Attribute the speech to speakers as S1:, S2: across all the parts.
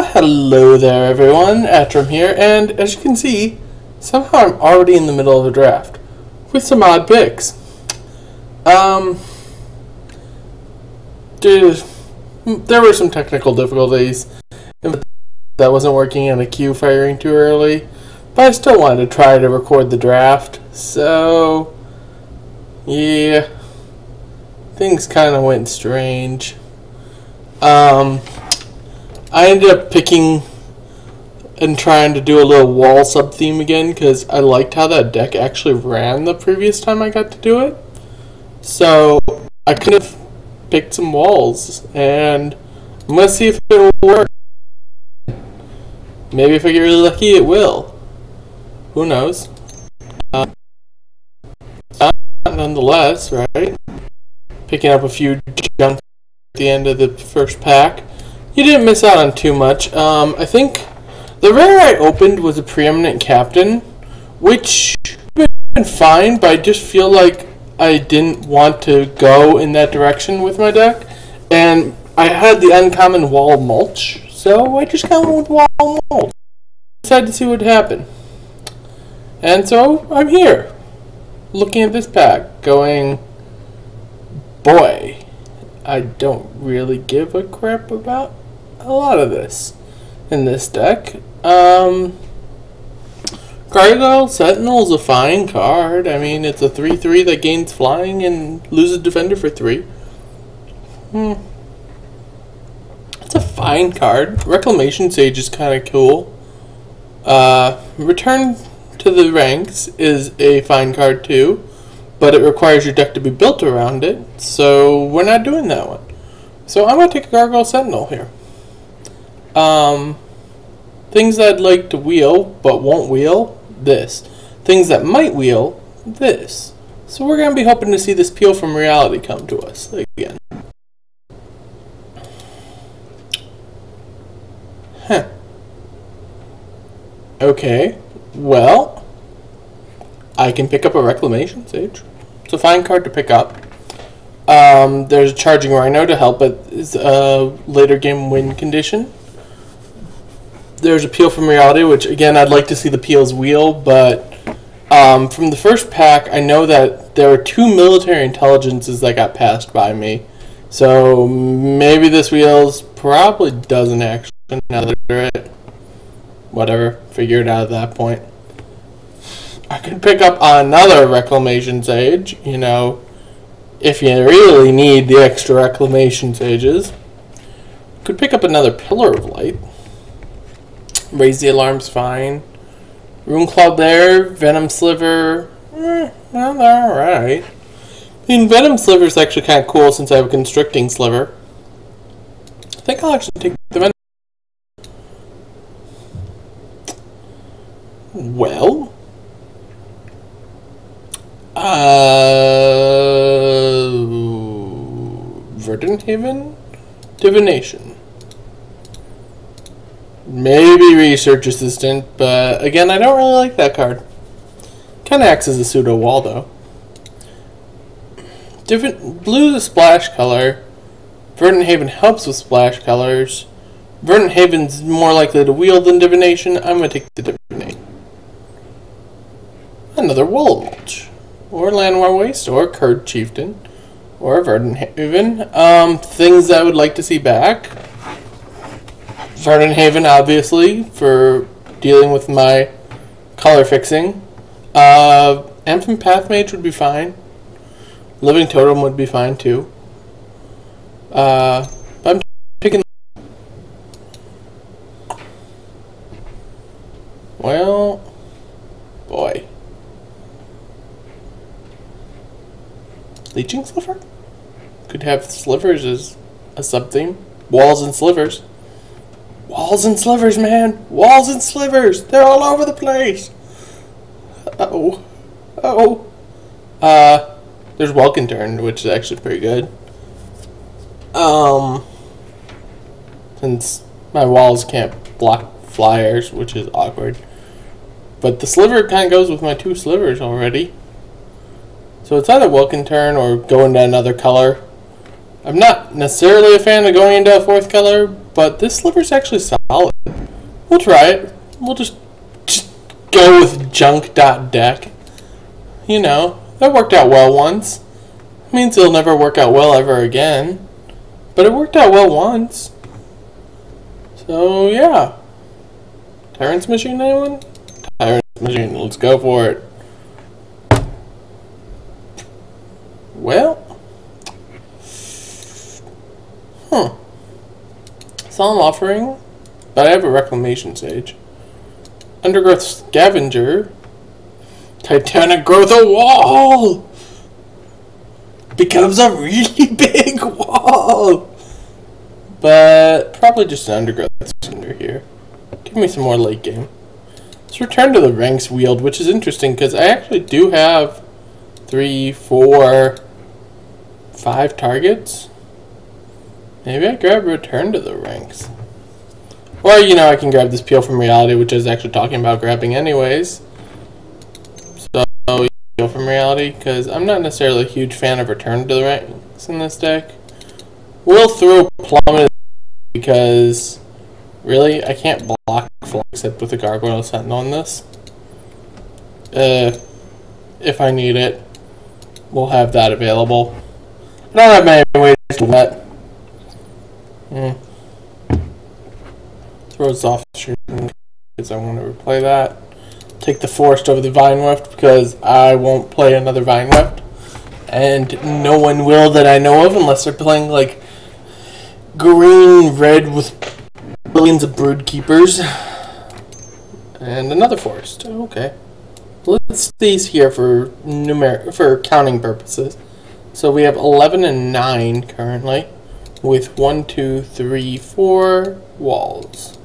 S1: Hello there everyone, Atrum here, and as you can see, somehow I'm already in the middle of a draft, with some odd picks. There were some technical difficulties, that wasn't working and a queue firing too early, but I still wanted to try to record the draft, so, yeah, things kind of went strange. I ended up picking and trying to do a little wall sub-theme again because I liked how that deck actually ran the previous time I got to do it. So I could have picked some walls and I'm going to see if it will work. Maybe if I get really lucky it will. Who knows? Nonetheless, right? Picking up a few junk at the end of the first pack. You didn't miss out on too much. I think the rare I opened was a Preeminent Captain, which would have been fine, but I just feel like I didn't want to go in that direction with my deck. And I had the uncommon Wall Mulch, so I just kind of went with Wall Mulch. Decided to see what happened. And so I'm here, looking at this pack, going, boy, I don't really give a crap about a lot of this in this deck. Gargoyle Sentinel is a fine card. I mean, it's a 3/3 that gains flying and loses defender for 3. It's a fine card. Reclamation Sage is kind of cool. Return to the Ranks is a fine card too, but it requires your deck to be built around it, so we're not doing that one. So I'm going to take a Gargoyle Sentinel here. Things that I'd like to wheel, but won't wheel, this. Things that might wheel, this. So we're going to be hoping to see this Peel from Reality come to us again. Okay, well, I can pick up a Reclamation Sage. It's a fine card to pick up. There's a Charging Rhino to help with a later game win condition. There's a Peel from Reality, which again I'd like to see the Peels wheel, but from the first pack I know that there were 2 military intelligences that got passed by me. So maybe this wheels probably doesn't actually, now that I read it. Whatever, figure it out at that point. I could pick up another Reclamation Sage, you know, if you really need the extra Reclamation Sages. Could pick up another Pillar of Light. Raise the Alarm's fine. Rune Cloud there, Venom Sliver, well, they're alright. I mean, Venom Sliver's actually kind of cool since I have a Constricting Sliver. I think I'll actually take the Venom. Well, Verdant Haven? Divination. Maybe Research Assistant, but again, I don't really like that card. Kind of acts as a pseudo wall, though. Blue is a splash color. Verdant Haven helps with splash colors. Verdant Haven's more likely to wheel than Divination. I'm going to take the Divinate. Another Wall Mulch. Or Llanowar Waste, or Kurd Chieftain, or Verdant Haven. Things I would like to see back. Verdant Haven, obviously, for dealing with my color fixing. Anthem Pathmage would be fine. Living Totem would be fine, too. I'm picking... Well... Boy. Leeching Sliver? Could have Slivers as a sub-theme. Walls and Slivers. Walls and Slivers, man! Walls and Slivers! They're all over the place! Uh-oh. Uh-oh. There's Welkin Turn, which is actually pretty good. Since my walls can't block flyers, which is awkward. But the Sliver kind of goes with my 2 Slivers already. So it's either Welkin Turn or go into another color. I'm not necessarily a fan of going into a 4th color, but this sliver's actually solid. We'll try it. We'll just go with junk.deck. You know, that worked out well once. Means it'll never work out well ever again. But it worked out well once. So, yeah. Tyrant's Machine, anyone? Tyrant's Machine, let's go for it. Well. Solemn Offering. But I have a Reclamation Sage. Undergrowth Scavenger. Titanic Growth of Wall! Becomes a really big wall! But probably just an Undergrowth Scavenger here. Give me some more late game. Let's return to the ranks wheel, which is interesting because I actually do have 3, 4, 5 targets. Maybe I grab Return to the Ranks. Or, you know, I can grab this Peel from Reality, which I was actually talking about grabbing anyways. So, Peel from Reality, because I'm not necessarily a huge fan of Return to the Ranks in this deck. We'll throw Plummet because, really, I can't block full except with a Gargoyle Sentinel on this. If I need it, we'll have that available. I don't have many ways to let. Throw Soft Shooting because I want to replay that. Take the Forest over the Vine Weft because I won't play another Vine Weft. And no one will that I know of unless they're playing like green-red with billions of Brood Keepers. And another Forest. Okay. Let's these here for counting purposes. So we have 11 and 9 currently, with 1, 2, 3, 4 walls.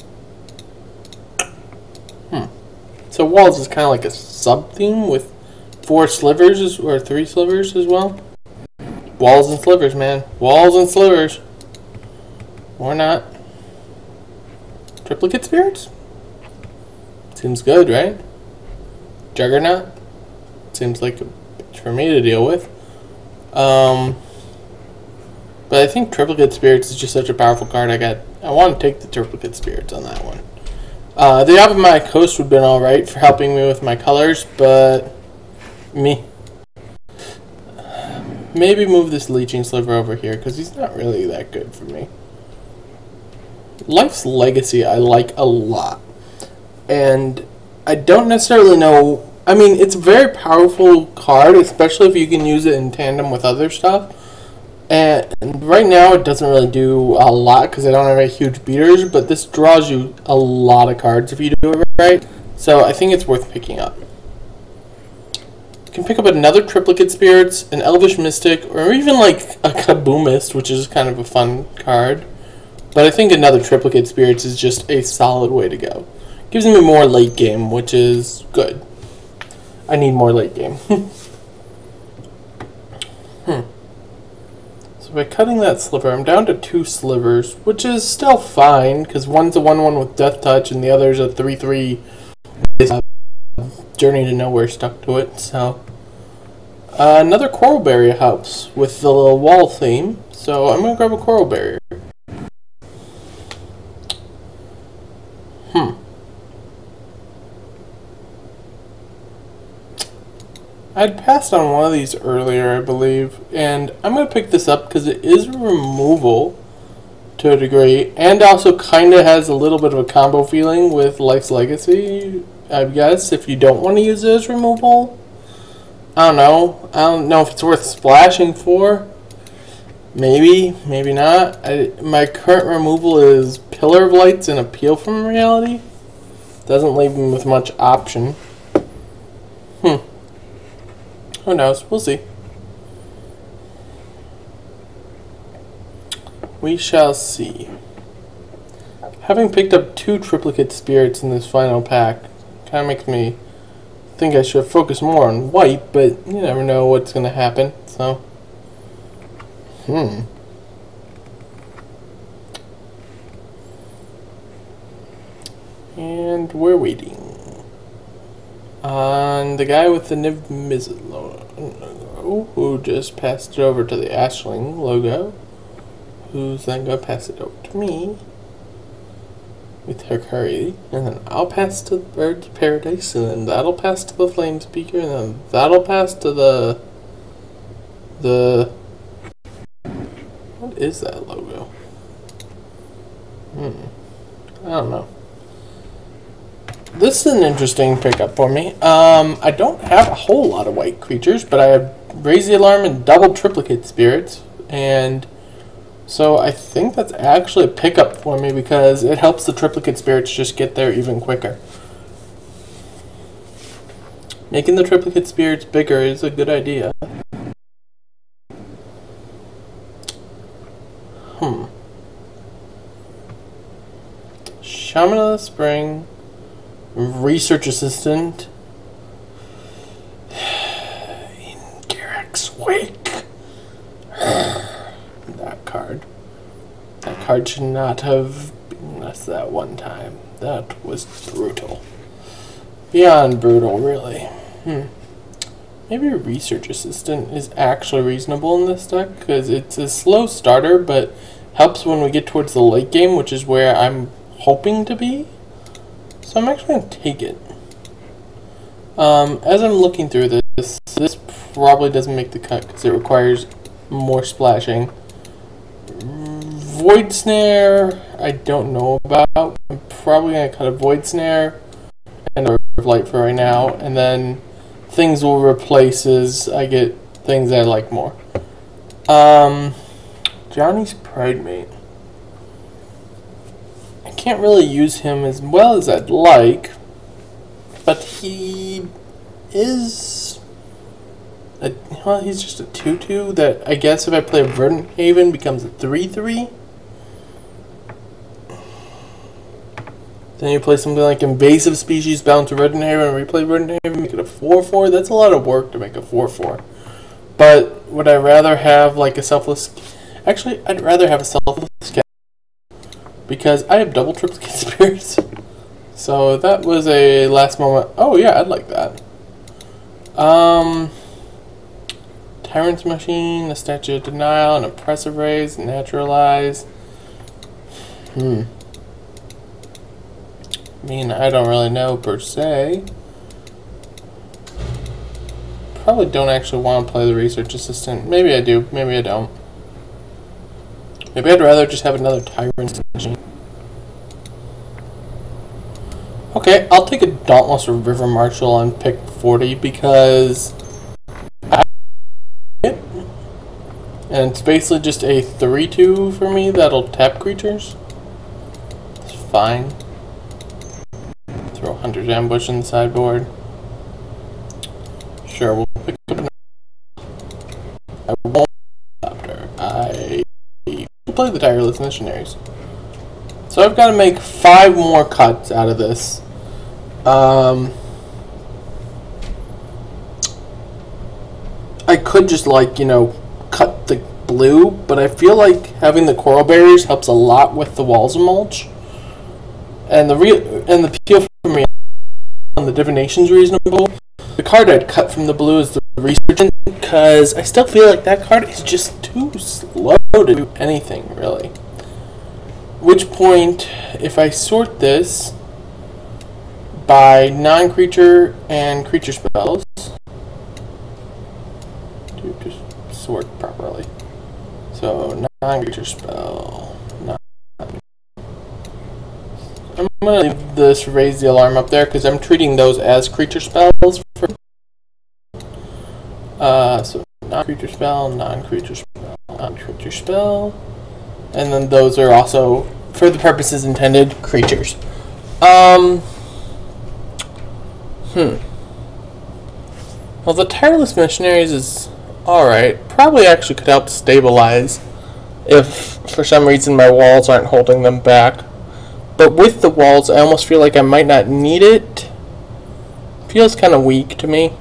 S1: So walls is kind of like a sub-theme with 4 slivers or 3 slivers as well. Walls and slivers, man. Walls and slivers. Or not. Triplicate Spirits? Seems good, right? Juggernaut? Seems like a bitch for me to deal with. But I think Triplicate Spirits is just such a powerful card. I want to take the Triplicate Spirits on that one. The Yavimaya Coast would have been alright for helping me with my colors, but maybe move this Leeching Sliver over here because he's not really that good for me. Life's Legacy I like a lot, and I don't necessarily know. I mean, it's a very powerful card, especially if you can use it in tandem with other stuff. And right now it doesn't really do a lot because I don't have any huge beaters, but this draws you a lot of cards if you do it right. So I think it's worth picking up. You can pick up another Triplicate Spirits, an Elvish Mystic, or even like a Kaboomist, which is kind of a fun card. But I think another Triplicate Spirits is just a solid way to go. Gives me more late game, which is good. I need more late game. So by cutting that sliver, I'm down to 2 slivers, which is still fine, because one's a 1/1 with Death Touch, and the other's a 3/3 Journey to Nowhere stuck to it. So another Coral Barrier helps with the little wall theme, so I'm going to grab a Coral Barrier. I'd passed on one of these earlier, I believe, and I'm going to pick this up because it is removal to a degree, and also kind of has a little bit of a combo feeling with Life's Legacy, I guess, if you don't want to use it as removal. I don't know. I don't know if it's worth splashing for. Maybe, maybe not. My current removal is Pillar of Lights and Appeal from Reality. Doesn't leave me with much option. Who knows? We'll see. We shall see. Having picked up 2 Triplicate Spirits in this final pack kind of makes me think I should focus more on white, but you never know what's going to happen, so. And we're waiting on the guy with the Niv Mizzet logo, who just passed it over to the Ashling logo, who's then going to pass it over to me. with Hikari, and then I'll pass to the Birds of Paradise, and then that'll pass to the Flame Speaker, and then that'll pass to the what is that logo? I don't know. This is an interesting pickup for me. I don't have a whole lot of white creatures, but I have Raise the Alarm and double Triplicate Spirits, and so I think that's actually a pickup for me because it helps the Triplicate Spirits just get there even quicker. Making the Triplicate Spirits bigger is a good idea. Shaman of the Spring, Research Assistant, in Garrick's Wake. That card should not have beaten us that one time. That was brutal. Beyond brutal, really. Maybe a Research Assistant is actually reasonable in this deck, because it's a slow starter, but helps when we get towards the late game, which is where I'm hoping to be. So I'm actually going to take it. As I'm looking through this probably doesn't make the cut because it requires more splashing. Void Snare, I don't know about. I'm probably going to cut a Void Snare and a River of Light for right now, and then things will replace as I get things I like more. Johnny's Pridemate. I can't really use him as well as I'd like, but he is he's just a 2/2 that I guess if I play a Verdant Haven becomes a 3/3. Then you play something like Invasive Species bound to Verdant Haven and replay Verdant Haven, make it a 4/4. That's a lot of work to make a 4/4. But would I rather have like a Selfless? Actually, I'd rather have a Selfless Cat because I have double Triplicate Spirits. So that was a last moment. Oh yeah, I'd like that. Tyrant's Machine, a Statue of Denial, an Oppressive Raise, Naturalize. I mean, I don't really know per se. Probably don't actually want to play the Research Assistant. Maybe I do, maybe I don't. Maybe I'd rather just have another Tyrant's Machine. Okay, I'll take a Dauntless or River Marshal on pick 40 because I it. And it's basically just a 3/2 for me that'll tap creatures. It's fine. Throw Hunter's Ambush in the sideboard. Sure, we'll pick up another. I won't after. I will play the Tireless Missionaries. So I've got to make 5 more cuts out of this. I could just like, cut the blue, but I feel like having the Coral Barriers helps a lot with the Walls of Mulch. And the appeal for me on the Divination's reasonable. The card I'd cut from the blue is the Research, because I still feel like that card is just too slow to do anything, really. Which point, if I sort this by non-creature and creature spells, to just sort properly. So non-creature spell. I'm gonna leave this Raise the Alarm up there because I'm treating those as creature spells. So non-creature spell, non-creature spell, non-creature spell, and then those are also, for the purposes intended, creatures. Well, the Tireless Missionaries is alright. Probably actually could help stabilize if, for some reason, my walls aren't holding them back. But with the walls, I almost feel like I might not need it. Feels kind of weak to me.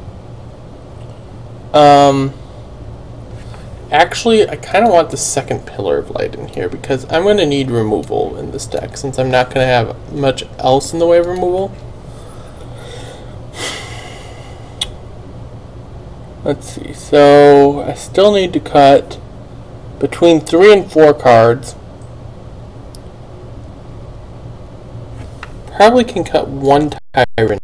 S1: Actually, I kind of want the second Pillar of Light in here because I'm going to need removal in this deck since I'm not going to have much else in the way of removal. Let's see, so I still need to cut between 3 and 4 cards. probably can cut one Tyrant.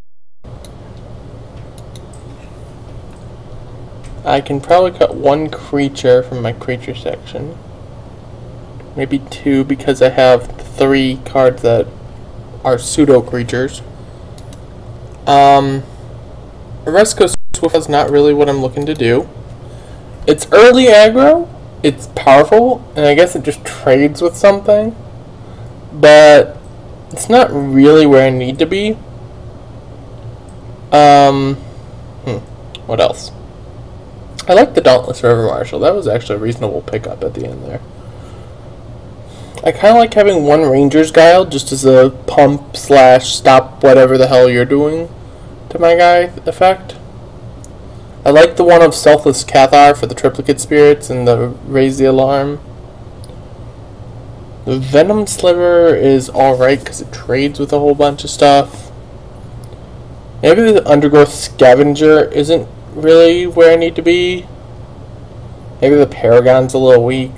S1: I can probably cut one creature from my creature section. Maybe two, because I have 3 cards that are pseudo creatures. Oresco Swift is not really what I'm looking to do. It's early aggro, it's powerful, and I guess it just trades with something. But it's not really where I need to be. What else? I like the Dauntless River Marshal. That was actually a reasonable pickup at the end there. I kind of like having one Ranger's Guile just as a pump / stop whatever the hell you're doing to my guy effect. I like the one of Selfless Cathar for the Triplicate Spirits and the Raise the Alarm. The Venom Sliver is alright because it trades with a whole bunch of stuff. Maybe the Undergrowth Scavenger isn't really where I need to be. Maybe the Paragon's a little weak.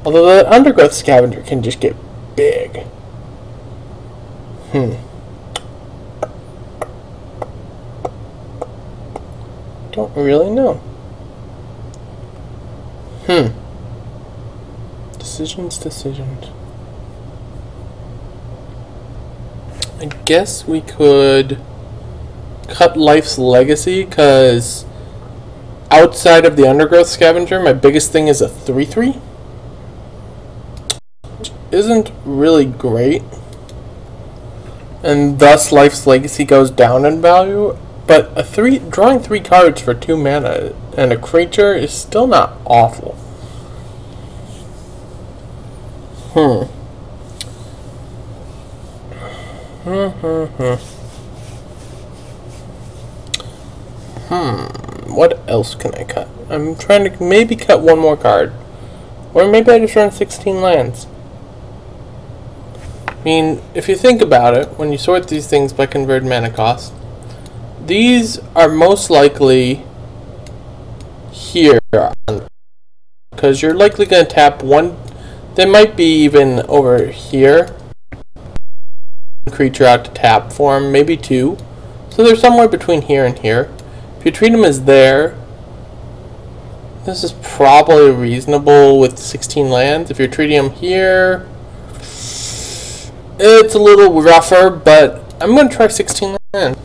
S1: Although the Undergrowth Scavenger can just get big. Don't really know. Decisions. I guess we could cut Life's Legacy, because outside of the Undergrowth Scavenger, my biggest thing is a 3/3. Which isn't really great. And thus Life's Legacy goes down in value. But drawing 3 cards for 2 mana and a creature is still not awful. What else can I cut? I'm trying to maybe cut one more card. Or maybe I just run 16 lands. I mean, if you think about it, when you sort these things by converted mana cost, these are most likely here, because you're likely going to tap one. They might be even over here. Creature out to tap for them, maybe 2. So they're somewhere between here and here. If you treat them as there, this is probably reasonable with 16 lands. If you're treating them here, it's a little rougher, but I'm going to try 16 lands.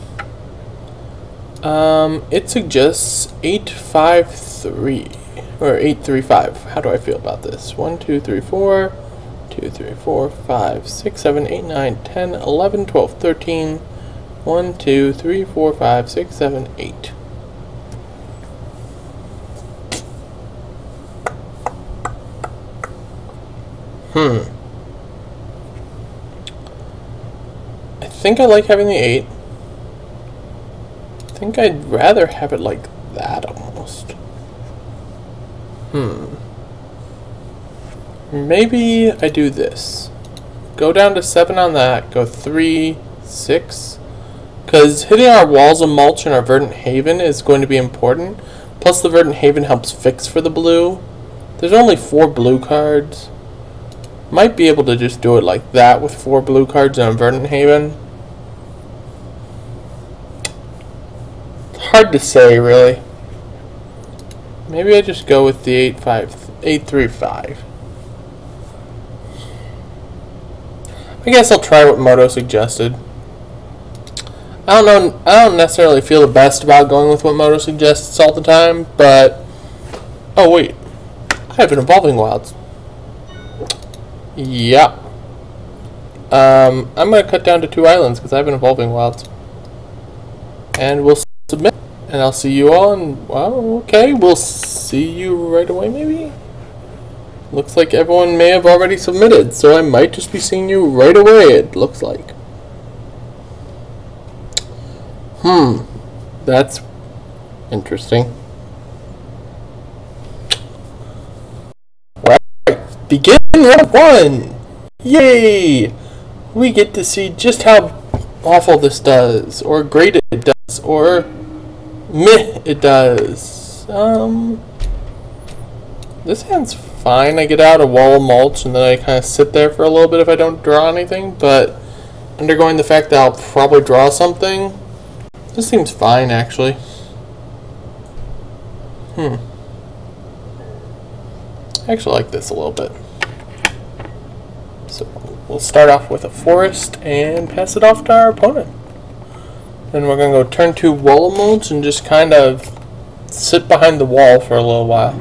S1: It suggests 853 or 835. How do I feel about this? 1, 2, 3, 4, 2, 3, 4, 5, 6, 7, 8, 9, 10, 11, 12, 13. 1, 2, 3, 4, 5, 6, 7, 8. I think I like having the 8. I think I'd rather have it like that almost. Maybe I do this. Go down to 7 on that, go 3, 6. Because hitting our Walls of Mulch and our Verdant Haven is going to be important. Plus the Verdant Haven helps fix for the blue. There's only 4 blue cards. Might be able to just do it like that with 4 blue cards and a Verdant Haven. Hard to say, really. Maybe I just go with the 835. I guess I'll try what Moto suggested. I don't necessarily feel the best about going with what Moto suggests all the time, but oh wait, I have an Evolving Wilds. Yeah. I'm gonna cut down to 2 islands because I have an Evolving Wilds, and we'll submit. And I'll see you all, and well, okay, we'll see you right away, maybe? Looks like everyone may have already submitted, so I might just be seeing you right away, it looks like. That's interesting. Right, begin round 1! Yay! We get to see just how awful this does, or great it does, or meh it does. This hand's fine. I get out a wall of mulch and then I kind of sit there for a little bit if I don't draw anything, but undergoing the fact that I'll probably draw something, this seems fine actually. I actually like this a little bit. So we'll start off with a forest and pass it off to our opponent. Then we're going to go turn 2 wall of mulch and just kind of sit behind the wall for a little while.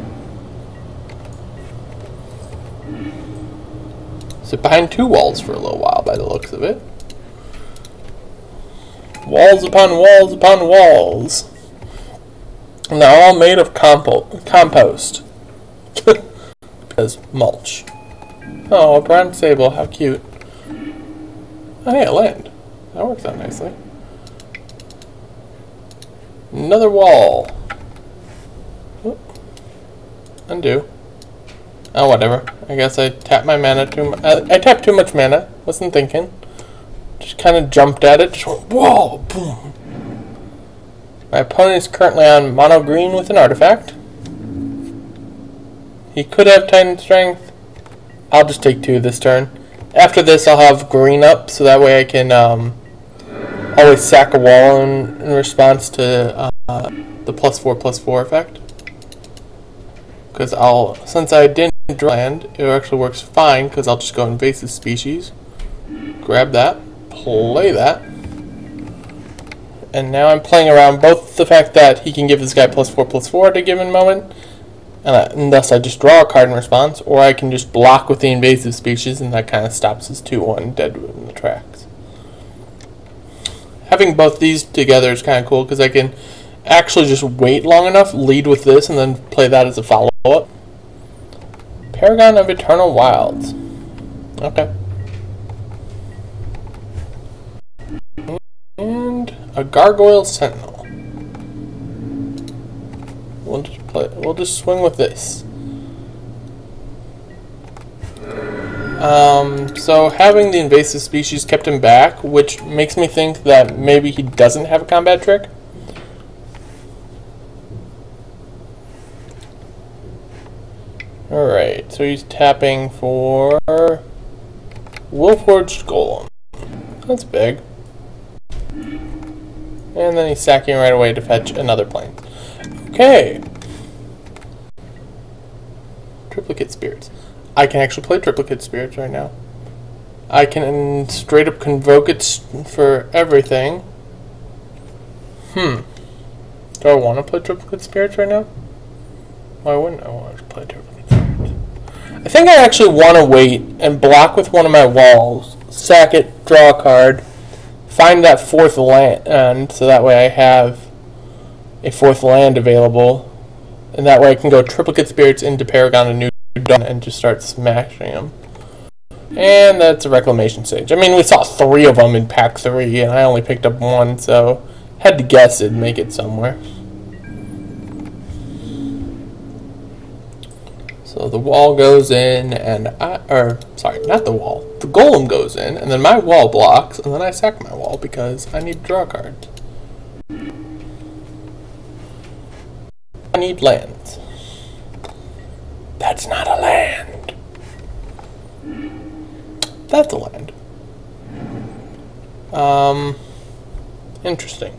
S1: Sit behind 2 walls for a little while by the looks of it. Walls upon walls upon walls. And they're all made of compost. Because mulch. Oh, a brown sable, how cute. Oh hey, a land. That works out nicely. Another wall. Oop. Undo. Oh, whatever. I guess I tapped my mana too much. I tapped too much mana. Wasn't thinking. Just kind of jumped at it. Just went, whoa! Boom! My opponent is currently on mono green with an artifact. He could have Titan Strength. I'll just take 2 this turn. After this, I'll have green up, so that way I can always sack a wall in response to the +4/+4 effect. Because since I didn't draw land, it actually works fine, because I'll just go invasive species. Grab that, play that. And now I'm playing around both the fact that he can give this guy +4/+4 at a given moment, and thus I just draw a card in response, or I can just block with the invasive species, and that kind of stops his 2/1 dead in the tracks. Having both these together is kind of cool, because I can actually just wait long enough, lead with this, and then play that as a follow-up. Paragon of Eternal Wilds. Okay. And a Gargoyle Sentinel. We'll just swing with this. So having the invasive species kept him back, which makes me think that maybe he doesn't have a combat trick. Alright, so he's tapping for Wolforged Golem. That's big. And then he's sacking right away to fetch another plane. Okay. Triplicate Spirits. I can actually play Triplicate Spirits right now. I can straight up convoke it for everything. Do I want to play Triplicate Spirits right now? Why wouldn't I want to play Triplicate Spirits? I think I actually want to wait and block with one of my walls, sack it, draw a card, find that 4th land, so that way I have a 4th land available, and that way I can go Triplicate Spirits into Paragon of New Dawn and just start smashing them. And that's a Reclamation Sage. I mean, we saw 3 of them in pack 3, and I only picked up 1, so had to guess it'd make it somewhere. So the wall goes in, and sorry, not the wall. The golem goes in, and then my wall blocks, and then I sack my wall because I need to draw cards. I need lands. That's not a land. That's a land. Interesting.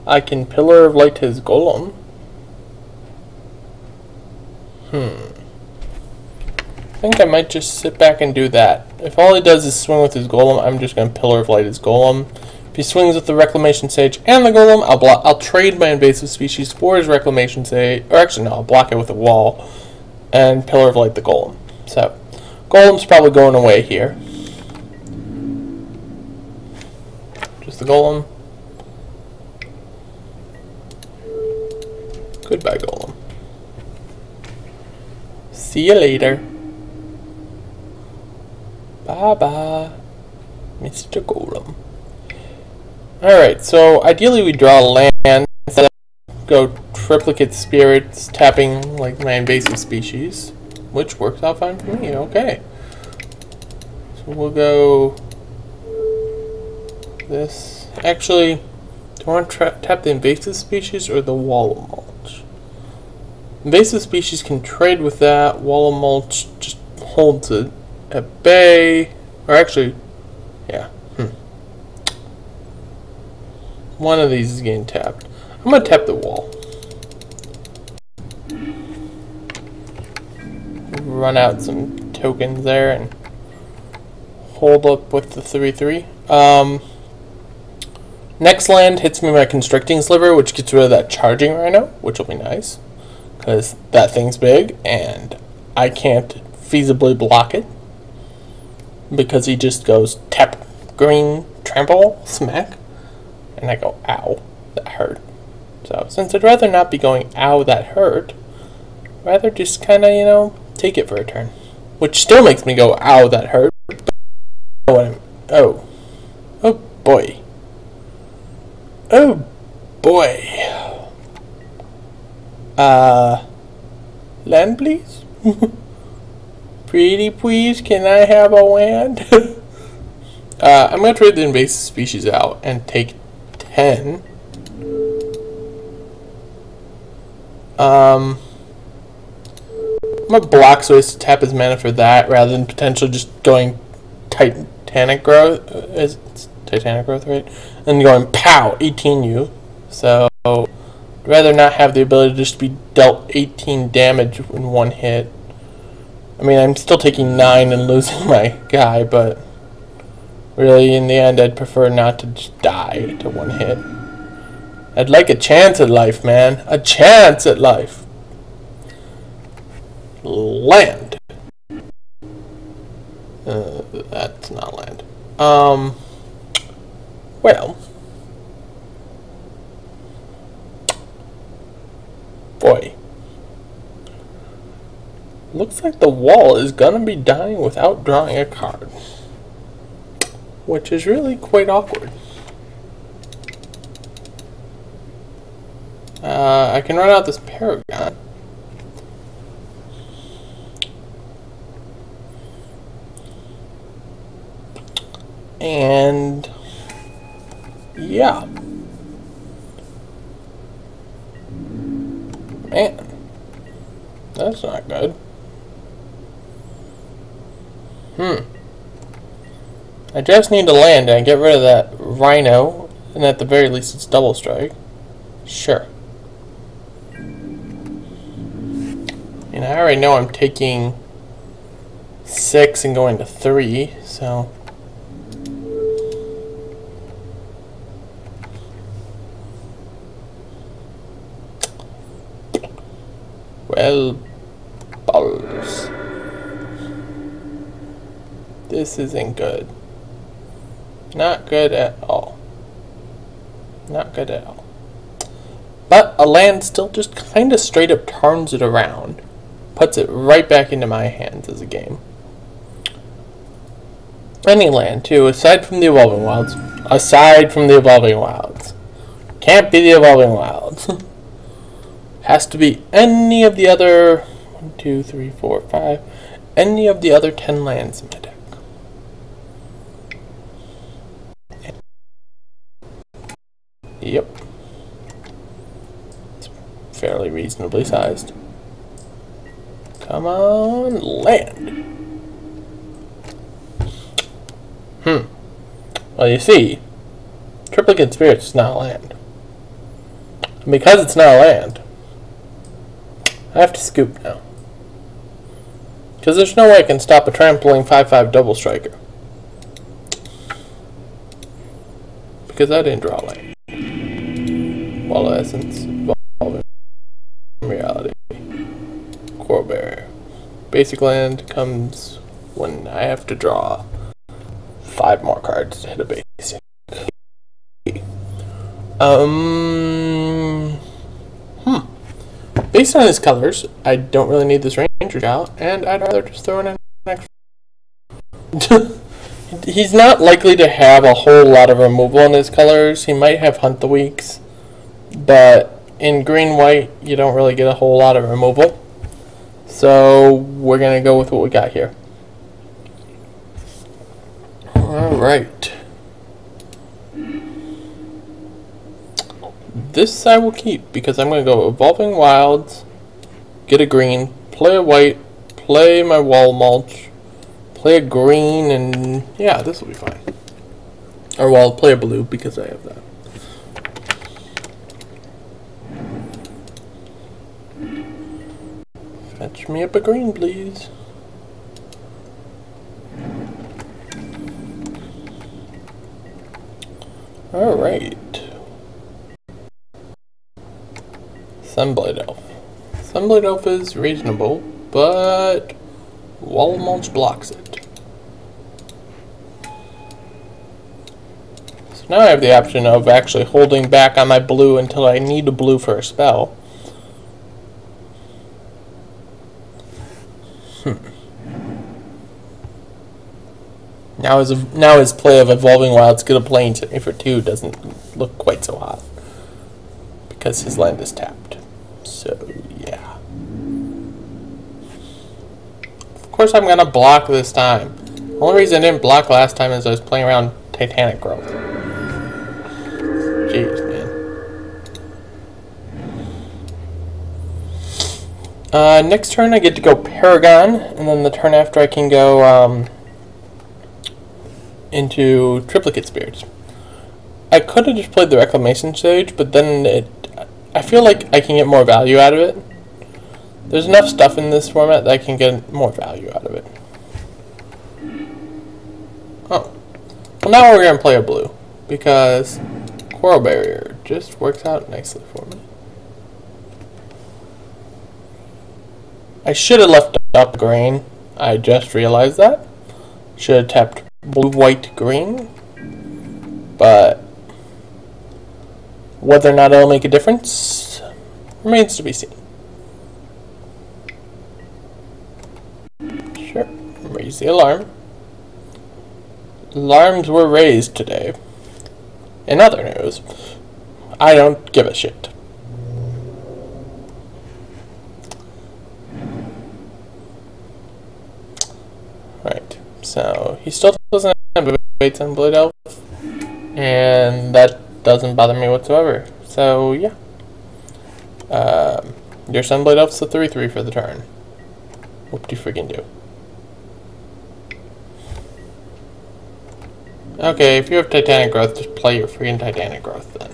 S1: I can Pillar of Light his golem. I think I might just sit back and do that. If all he does is swing with his golem, I'm just going to Pillar of Light his golem. If he swings with the Reclamation Sage and the golem, I'll trade my invasive species for his Reclamation Sage. Or actually, no, I'll block it with a wall and Pillar of Light the golem. So, golem's probably going away here. Just the golem. Goodbye, golem. See you later. Bye-bye, Mr. Golem. Alright, so ideally we draw land, instead of go Triplicate Spirits, tapping like my invasive species, which works out fine for me, okay. So we'll go this. Actually, do I want to tap the invasive species or the wall of mulch? Invasive species can trade with that. Wall of mulch just holds it at bay. Or actually, yeah. One of these is getting tapped. I'm going to tap the wall. Run out some tokens there and hold up with the 3/3. Next land hits me my Constricting Sliver, which gets rid of that Charging Rhino, which will be nice. Because that thing's big, and I can't feasibly block it. Because he just goes tap, green, trample, smack. And I go, ow, that hurt. So, since I'd rather not be going, ow, that hurt, rather just kind of, you know, take it for a turn. Which still makes me go, ow, that hurt. Oh. Oh, boy. Oh, boy. Land, please? Pretty please, can I have a land? I'm going to trade the invasive species out and take 10. I'm going to block so as to tap his mana for that rather than potentially just going Titanic Growth. It's Titanic Growth, right? And going pow, 18U. So, I'd rather not have the ability to just be dealt 18 damage in one hit. I mean, I'm still taking 9 and losing my guy, but really, in the end, I'd prefer not to just die to one hit. I'd like a chance at life, man. A chance at life. Land. That's not land. Well. Boy. Looks like the wall is gonna be dying without drawing a card. Which is really quite awkward. I can run out this Paragon. And yeah. Man. That's not good. I just need to land and get rid of that Rhino, and at the very least it's double strike. Sure. And I already know I'm taking 6 and going to 3, so... Well, balls. This isn't good. Not good at all. Not good at all. But a land still just kind of straight up turns it around. Puts it right back into my hands as a game. Any land, too, aside from the Evolving Wilds. Aside from the Evolving Wilds. Can't be the Evolving Wilds. Has to be any of the other 1, 2, 3, 4, 5. Any of the other 10 lands in my deck. Yep. It's fairly reasonably sized. Come on, land. Well, you see, Triplicate Spirits is not a land. And because it's not a land, I have to scoop now. Because there's no way I can stop a trampling 5/5 double striker. Because I didn't draw land. Wall of Essence, Evolving Reality, Coral Bear. Basic land comes when I have to draw 5 more cards to hit a basic. Based on his colors, I don't really need this Ranger out, and I'd rather just throw in an extra. He's not likely to have a whole lot of removal in his colors. He might have Hunt the Weeks, but in green-white, you don't really get a whole lot of removal. So we're going to go with what we got here. Alright. This I will keep because I'm going to go Evolving Wilds get a green, play a white, play my wall mulch, play a green, and yeah, this will be fine. Or well, play a blue because I have that. Fetch me up a green, please. Alright. Sunblade Elf. Sunblade Elf is reasonable, but Wall Mulch blocks it. So now I have the option of actually holding back on my blue until I need a blue for a spell. Now his play of Evolving Wilds, get a Plains hit me for 2 doesn't look quite so hot. Because his land is tapped. So, yeah. Of course I'm gonna block this time. The only reason I didn't block last time is I was playing around Titanic Growth. Jeez, man. Next turn I get to go Paragon, and then the turn after I can go, into Triplicate Spirits. I could have just played the Reclamation Sage, but then I feel like I can get more value out of it. There's enough stuff in this format that I can get more value out of it. Oh. Well, now we're going to play a blue, because Coral Barrier just works out nicely for me. I should have left up green. I just realized that. Should have tapped blue, white, green. But whether or not it'll make a difference remains to be seen. Sure. Raise the alarm. Alarms were raised today. In other news, I don't give a shit. Right. So he still doesn't have Bates on Blade Elf, and that doesn't bother me whatsoever. So yeah, your Sunblade Elf's a 3/3 for the turn. What do you freaking do? Okay, if you have Titanic Growth, just play your freaking Titanic Growth then.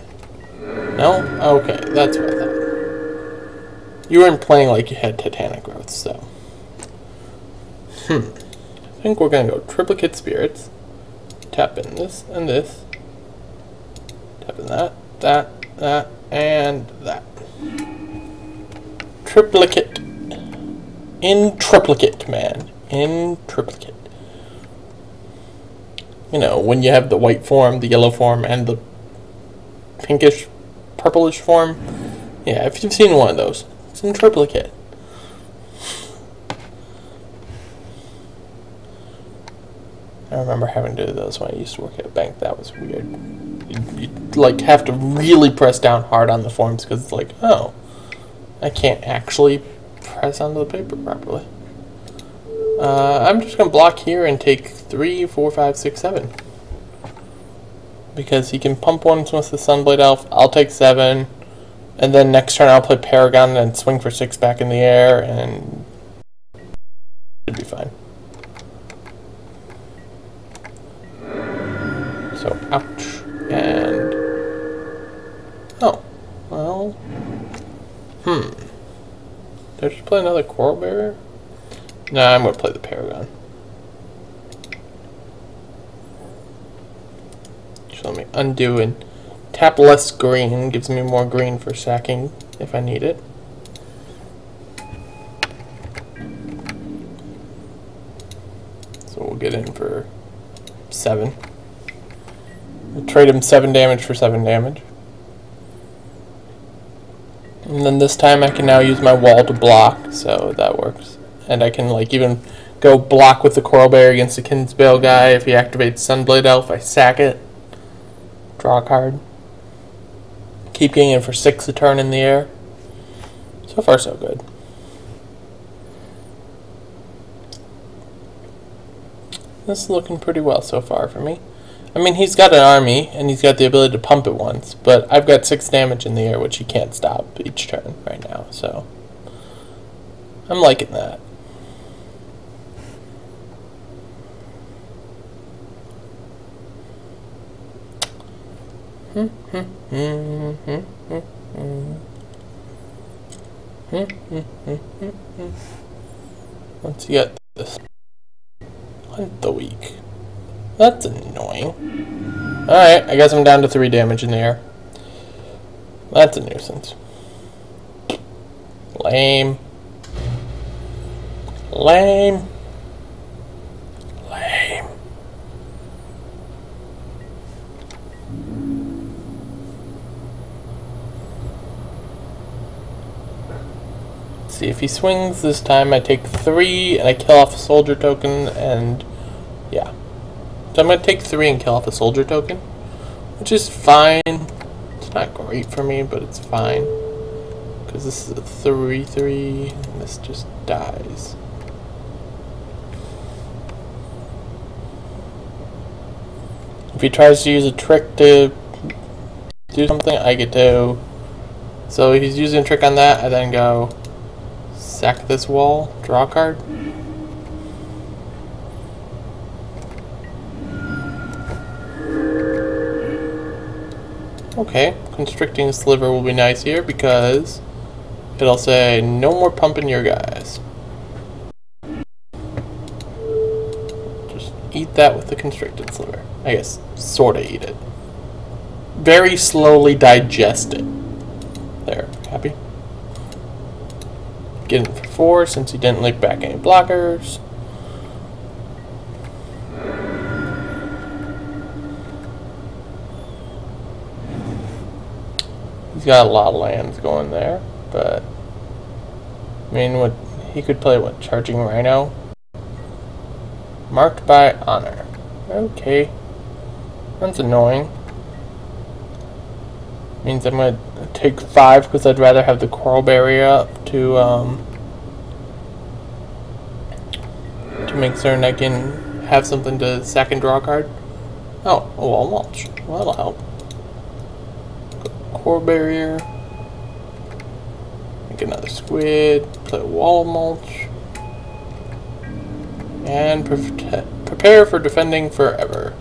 S1: No? Okay, that's what I thought. You weren't playing like you had Titanic Growth, so. I think we're gonna go Triplicate Spirits. Tap in this and this. Tap in that, that, and that. Triplicate. In triplicate, man. In triplicate. You know, when you have the white form, the yellow form, and the pinkish, purplish form. Yeah, if you've seen one of those, it's in triplicate. I remember having to do those when I used to work at a bank. That was weird. You'd like have to really press down hard on the forms because it's like, oh, I can't actually press onto the paper properly. I'm just going to block here and take 3, 4, 5, 6, 7. Because he can pump once with the Sunblade Elf. I'll take 7. And then next turn I'll play Paragon and swing for 6 back in the air. And should be fine. So, ouch. And... oh. Well... Did I just play another Coral Barrier? Nah, I'm going to play the Paragon. So let me undo and tap less green. Gives me more green for sacking if I need it. So we'll get in for 7. We'll trade him 7 damage for 7 damage. And then this time I can now use my wall to block, so that works. And I can like even go block with the Coral Barrier against the Kinsbale guy. If he activates Sunblade Elf, I sack it. Draw a card. Keep getting in for 6 a turn in the air. So far so good. This is looking pretty well so far for me. I mean, he's got an army, and he's got the ability to pump it once, but I've got 6 damage in the air, which he can't stop each turn right now, so... I'm liking that. Let's get this. Hunt the weak. That's annoying. Alright, I guess I'm down to 3 damage in the air. That's a nuisance. Lame. Lame. Lame. Let's see, if he swings this time, I take 3 and I kill off a soldier token, and yeah. So I'm going to take 3 and kill off a soldier token, which is fine. It's not great for me, but it's fine. Because this is a 3/3, and this just dies. If he tries to use a trick to do something, I get to... So if he's using a trick on that, I then go sack this wall, draw a card. Okay, constricting sliver will be nice here because it'll say no more pumping your guys. Just eat that with the constricted sliver. I guess, sorta eat it. Very slowly digest it. There, happy? Get him for 4 since he didn't lick back any blockers. He's got a lot of lands going there, but I mean, what he could play? What, Charging Rhino? Marked by honor. Okay, that's annoying. Means I'm gonna take 5 because I'd rather have the Coral Barrier up to make certain I can have something to sack and draw a card. Oh, a Wall Mulch. Well, that'll help. Coral Barrier. Make another squid. Play a Wall Mulch. And prepare for defending forever.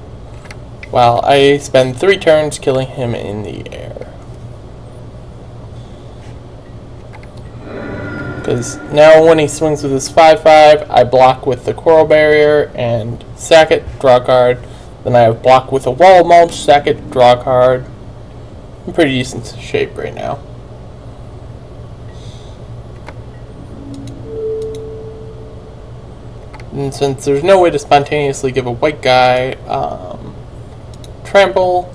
S1: While I spend 3 turns killing him in the air. Because now when he swings with his 5/5, I block with the Coral Barrier and sack it, draw a card. Then I have block with a Wall Mulch, sack it, draw a card. I'm in pretty decent shape right now. And since there's no way to spontaneously give a white guy trample,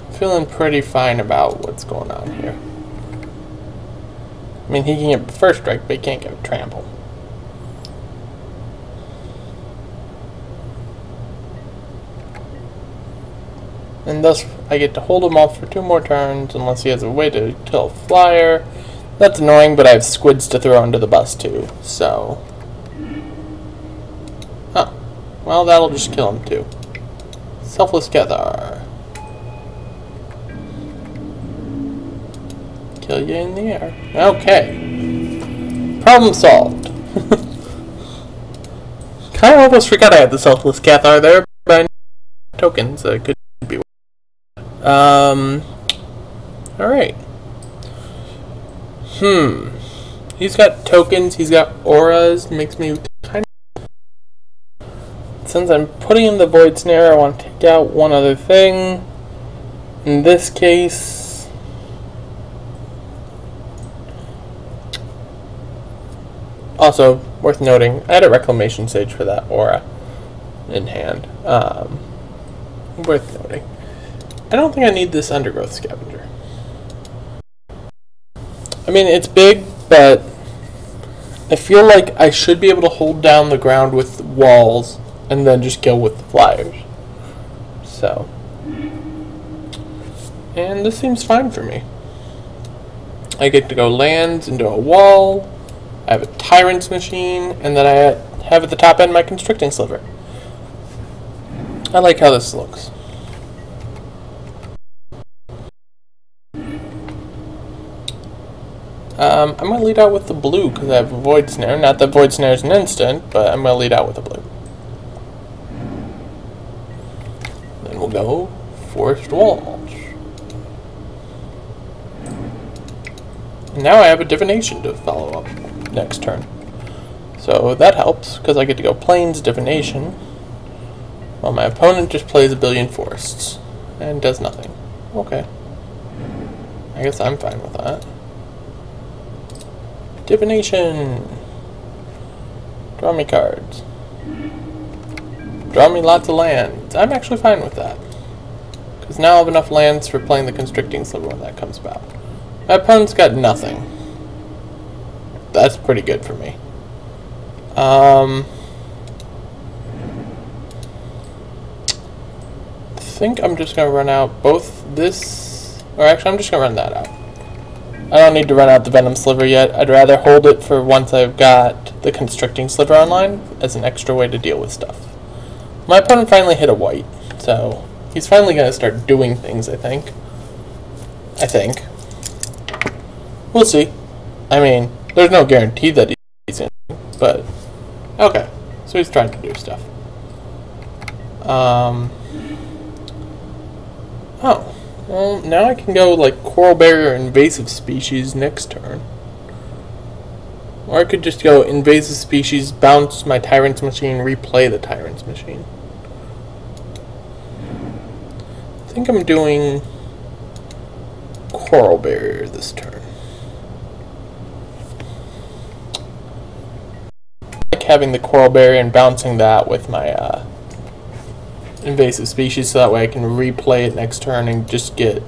S1: I'm feeling pretty fine about what's going on here. I mean, he can get first strike, but he can't get a trample. And thus, I get to hold him off for 2 more turns, unless he has a way to kill a flyer. That's annoying, but I have squids to throw under the bus too, so... Huh. Well, that'll just kill him too. Selfless Cathar. Kill you in the air. Okay. Problem solved. Kinda almost forgot I had the Selfless Cathar there, but I know tokens that could be. Alright. He's got tokens, he's got auras, makes me kind of... Since I'm putting in the Void Snare, I want to take out one other thing. In this case... Also, worth noting, I had a Reclamation Sage for that aura in hand. Worth noting. I don't think I need this Undergrowth Scavenger. I mean, it's big, but I feel like I should be able to hold down the ground with walls and then just kill with the flyers. So. And this seems fine for me. I get to go lands into a wall. I have a Tyrant's Machine, and then I have at the top end my Constricting Sliver. I like how this looks. I'm going to lead out with the blue because I have a Void Snare. Not that Void Snare is an instant, but I'm going to lead out with the blue. Then we'll go Forest Walls. And now I have a Divination to follow up next turn. So that helps because I get to go Plains Divination while my opponent just plays a billion forests and does nothing. Okay. I guess I'm fine with that. Divination! Draw me cards. Draw me lots of lands. I'm actually fine with that. Because now I have enough lands for playing the Constricting Sliver when that comes about. My opponent's got nothing. That's pretty good for me. I think I'm just going to run out both this... Or actually, I'm just going to run that out. I don't need to run out the Venom Sliver yet. I'd rather hold it for once I've got the Constricting Sliver online as an extra way to deal with stuff. My opponent finally hit a white, so he's finally going to start doing things, I think. We'll see. I mean, there's no guarantee that he's in, but okay. So he's trying to do stuff. Oh. Well, now I can go like Coral Barrier Invasive Species next turn. Or I could just go Invasive Species, bounce my Tyrant's Machine, replay the Tyrant's Machine. I think I'm doing Coral Barrier this turn. I like having the Coral Barrier and bouncing that with my Invasive Species, so that way I can replay it next turn and just get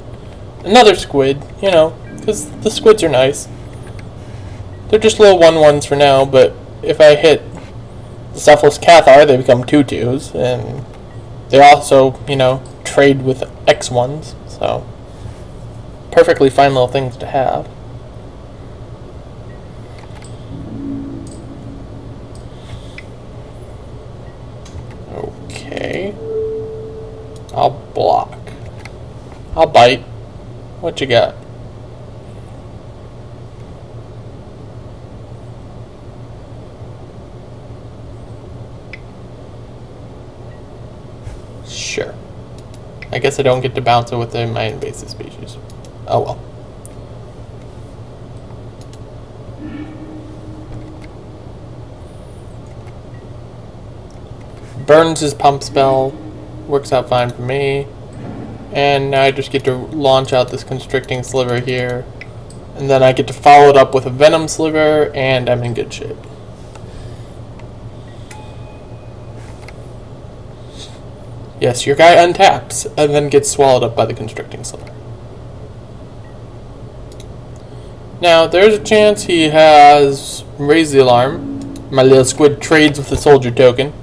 S1: another squid, you know, because the squids are nice. They're just little 1/1s for now, but if I hit the Selfless Cathar, they become 2/2s, and they also, you know, trade with X1s, so perfectly fine little things to have. Okay. I'll block. I'll bite. What you got? Sure. I guess I don't get to bounce it with my invasive species. Oh well. Burns his pump spell. Works out fine for me. And now I just get to launch out this Constricting Sliver here. And then I get to follow it up with a Venom Sliver, and I'm in good shape. Yes, your guy untaps, and then gets swallowed up by the Constricting Sliver. Now, there's a chance he has Raise the Alarm. My little squid trades with the Soldier token.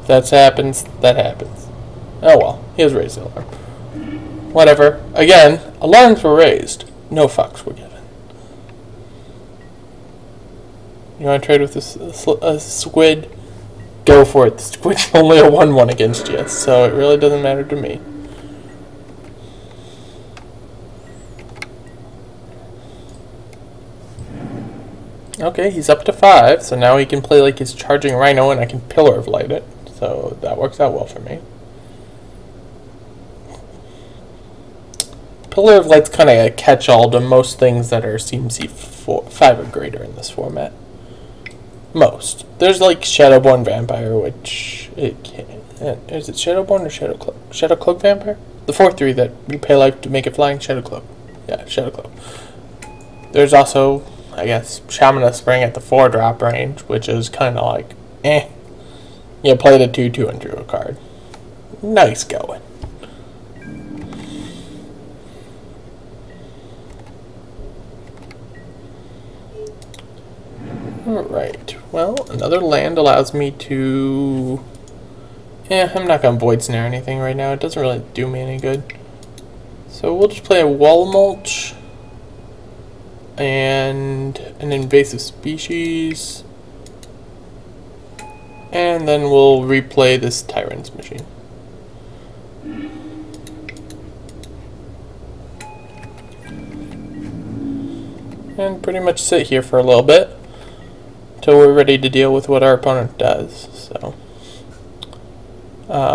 S1: If that happens, that happens. Oh well, he has Raised the Alarm. Whatever. Again, alarms were raised. No fucks were given. You want to trade with a squid? Go for it. The squid's only a 1/1 against you, so it really doesn't matter to me. Okay, he's up to 5, so now he can play like his Charging Rhino and I can Pillar of Light it. So that works out well for me. Pillar of Light's kind of a catch-all to most things that are CMC 5 or greater in this format. Most. There's like Shadowborn Vampire, which it can. Is it Shadowborn or Shadowcloak? Shadowcloak Vampire? The 4/3 that you pay life to make it flying. Shadowcloak. Yeah, Shadowcloak. There's also, I guess, Shaman of Spring at the 4-drop range, which is kind of like, eh. You play the 2/2 and drew a card. Nice going. Alright, well, another land allows me to... I'm not going to Void Snare anything right now. It doesn't really do me any good. So we'll just play a Wall Mulch and an Invasive Species. And then we'll replay this Tyrant's Machine. and pretty much sit here for a little bit until we're ready to deal with what our opponent does. So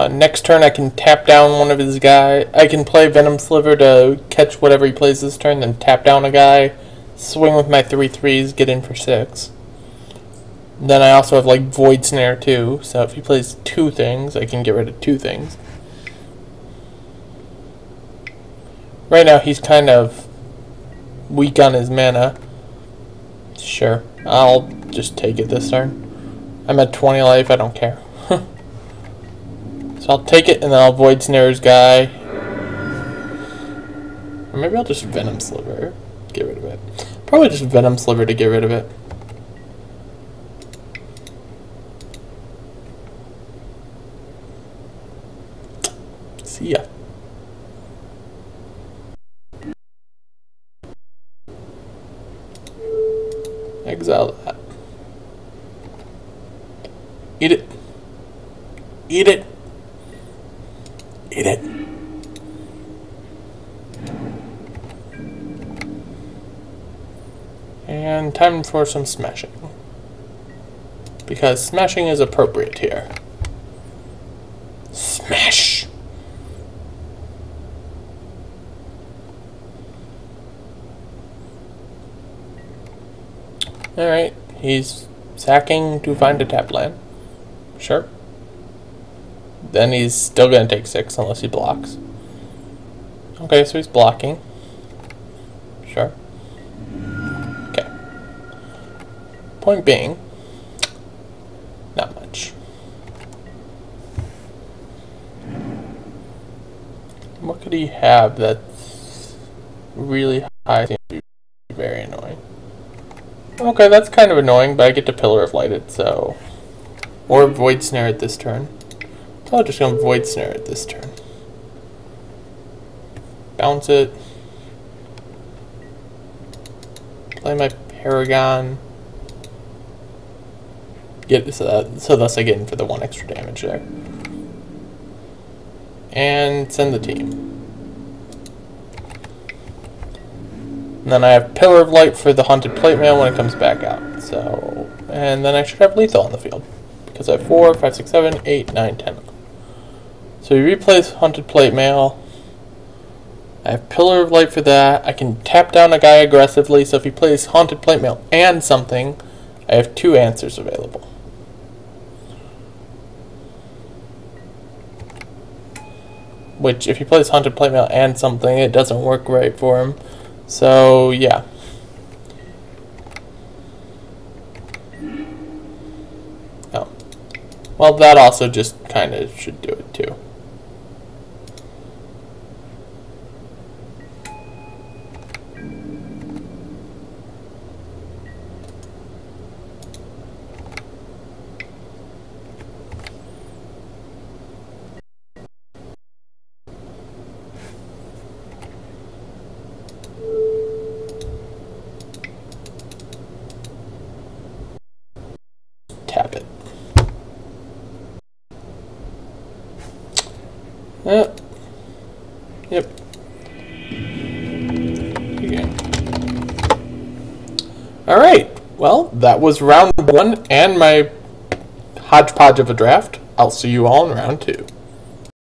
S1: next turn I can tap down one of his guys. I can play Venom Sliver to catch whatever he plays this turn, then tap down a guy, swing with my 3/3s, get in for 6. Then I also have like Void Snare too, so if he plays 2 things, I can get rid of 2 things. Right now he's kind of weak on his mana. Sure, I'll just take it this turn. I'm at 20 life, I don't care. So I'll take it and then I'll Void Snare his guy. Or maybe I'll just Venom Sliver, get rid of it. Probably just Venom Sliver to get rid of it. See ya. Exile that. Eat it. Eat it. Eat it. And time for some smashing. Because smashing is appropriate here. Smash! Alright, he's sacking to find a tap land. Sure. Then he's still going to take 6 unless he blocks. Okay, so he's blocking. Sure. Okay. Point being, not much. What could he have that's really high? Seems to be very annoying. Okay, that's kind of annoying, but I get to Pillar of Light it, so... Or Void Snare it this turn. So I'm just going to Void Snare it this turn. Bounce it. Play my Paragon. Get so thus I get in for the 1 extra damage there. And send the team. And then I have Pillar of Light for the Haunted Plate Mail when it comes back out. So, and then I should have lethal on the field. Because I have 4, 5, 6, 7, 8, 9, 10 of them. So he replays Haunted Plate Mail. I have Pillar of Light for that. I can tap down a guy aggressively, so if he plays Haunted Plate Mail and something, I have 2 answers available. Which, if he plays Haunted Plate Mail and something, it doesn't work right for him. So, yeah. Oh. Well, that also just kind of should do it, too. Tap it. Yep. Okay. Alright, well, that was round 1 and my hodgepodge of a draft. I'll see you all in round 2.